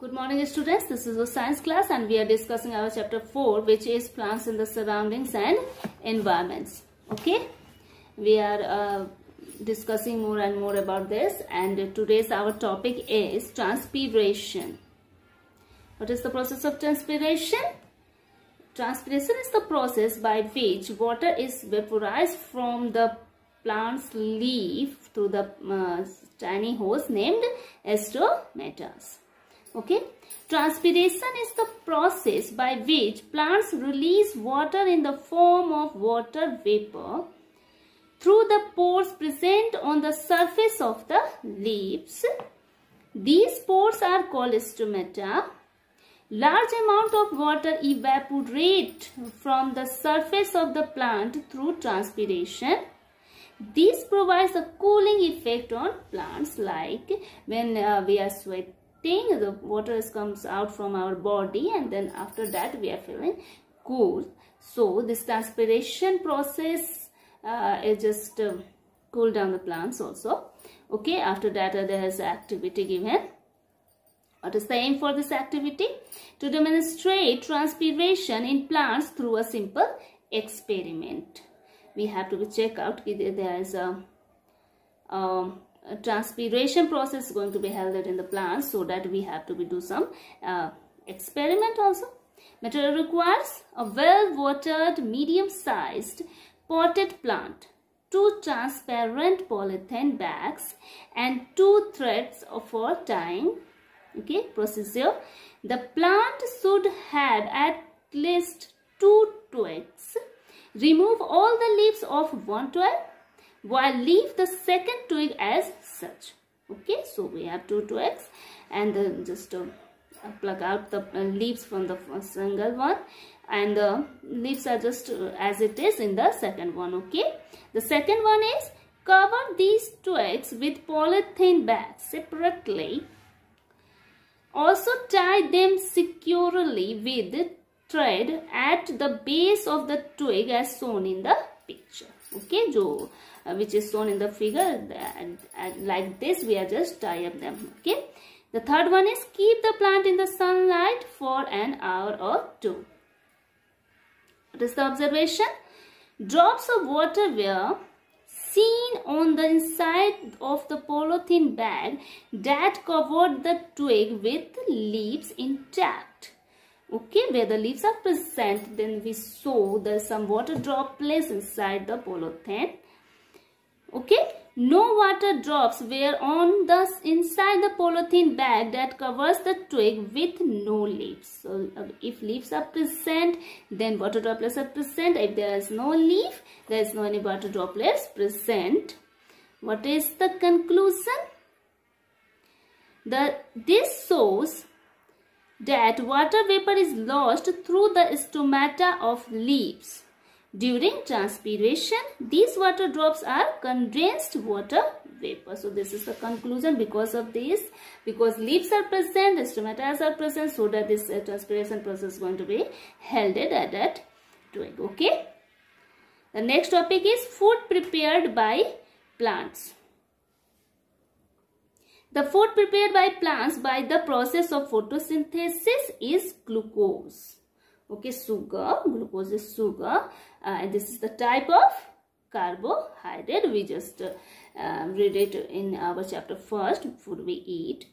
Good morning students, this is a science class and we are discussing our chapter 4, which is plants in the surroundings and environments. Okay, we are discussing more and more about this, and today's our topic is transpiration. What is the process of transpiration? Transpiration is the process by which water is vaporized from the plant's leaf through the tiny hose named stomata. Okay, transpiration is the process by which plants release water in the form of water vapor through the pores present on the surface of the leaves. These pores are called stomata. Large amount of water evaporate from the surface of the plant through transpiration. This provides a cooling effect on plants, like when we are sweating, the water comes out from our body and then after that we are feeling cool. So this transpiration process is just cool down the plants also. Okay, after that there is activity given. What is the aim for this activity? To demonstrate transpiration in plants through a simple experiment. We have to check out if there is a transpiration process going to be held in the plants, so that we have to do some experiment also. Material requires a well-watered, medium-sized potted plant, 2 transparent polythene bags and 2 threads for tying. Okay, procedure. The plant should have at least 2 twigs. Remove all the leaves of one twig, while leave the second twig as such. Okay, so we have 2 twigs and then just pluck out the leaves from the single one, and the leaves are just as it is in the second one. Okay, the second one is cover these twigs with polythene bags separately. Also tie them securely with thread at the base of the twig as shown in the picture. Okay, which is shown in the figure, and like this we are just tie up them. Okay, the third one is keep the plant in the sunlight for an hour or 2. What is the observation? Drops of water were seen on the inside of the polythene bag that covered the twig with leaves intact. Okay, where the leaves are present, then we saw there's some water droplets inside the polythene. Okay, no water drops were on the inside the polythene bag that covers the twig with no leaves. So if leaves are present, then water droplets are present. If there is no leaf, there is no any water droplets present. What is the conclusion? This shows that water vapor is lost through the stomata of leaves. During transpiration, these water drops are condensed water vapor. So this is the conclusion because of this, because leaves are present, the stomata are present, so that this transpiration process is going to be held at that twig. Okay. The next topic is food prepared by plants. The food prepared by plants by the process of photosynthesis is glucose. Okay, sugar. Glucose is sugar, and this is the type of carbohydrate. We just read it in our chapter first, food we eat.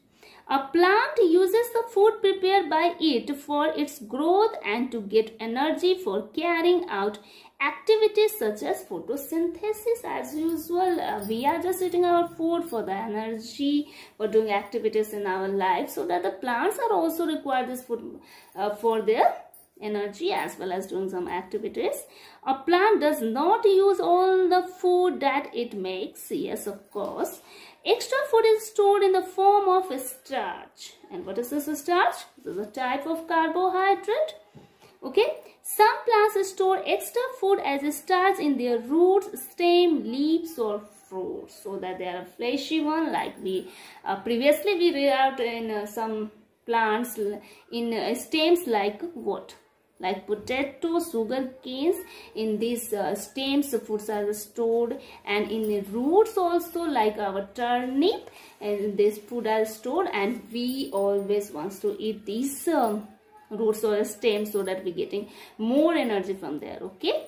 A plant uses the food prepared by it for its growth and to get energy for carrying out activities such as photosynthesis. As usual, we are just eating our food for the energy, for doing activities in our life, so that the plants are also require this food for their energy as well as doing some activities. A plant does not use all the food that it makes. Yes, of course. Extra food is stored in the form of starch. And what is this starch? This is a type of carbohydrate. Okay. Some plants store extra food as starch in their roots, stem, leaves or fruits, so that they are a fleshy one, like we previously we read out in some plants in stems like what? like potato, sugar canes. In these stems, the foods are stored, and in the roots also, like our turnip, and this food are stored, and we always wants to eat these roots or stems so that we getting more energy from there. Okay.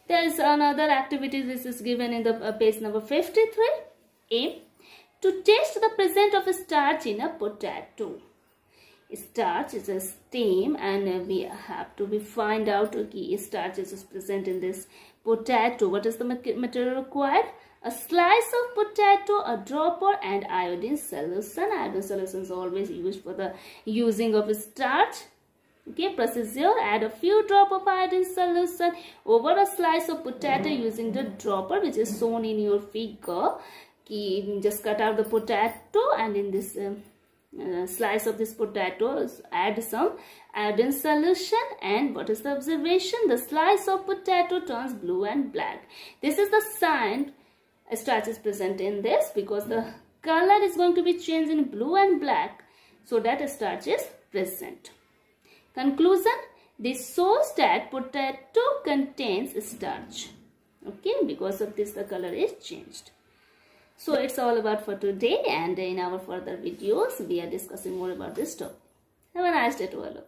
There is another activity. This is given in the page number 53. A. To test the presence of starch in a potato. Starch is a stem, and we have to find out okay, starch is present in this potato. What is the material required? A slice of potato, a dropper, and iodine solution. Iodine solution is always used for the using of starch. Okay, procedure: add a few drops of iodine solution over a slice of potato using the dropper, which is shown in your figure. Just cut out the potato, and in this slice of this potato add some iodine solution, and what is the observation? The slice of potato turns blue and black. This is the sign starch is present in this, because the color is going to be changed in blue and black, so that starch is present. Conclusion: this shows that potato contains starch. Okay, because of this the color is changed. So it's all about for today, and in our further videos we are discussing more about this topic. Have a nice day to all of you.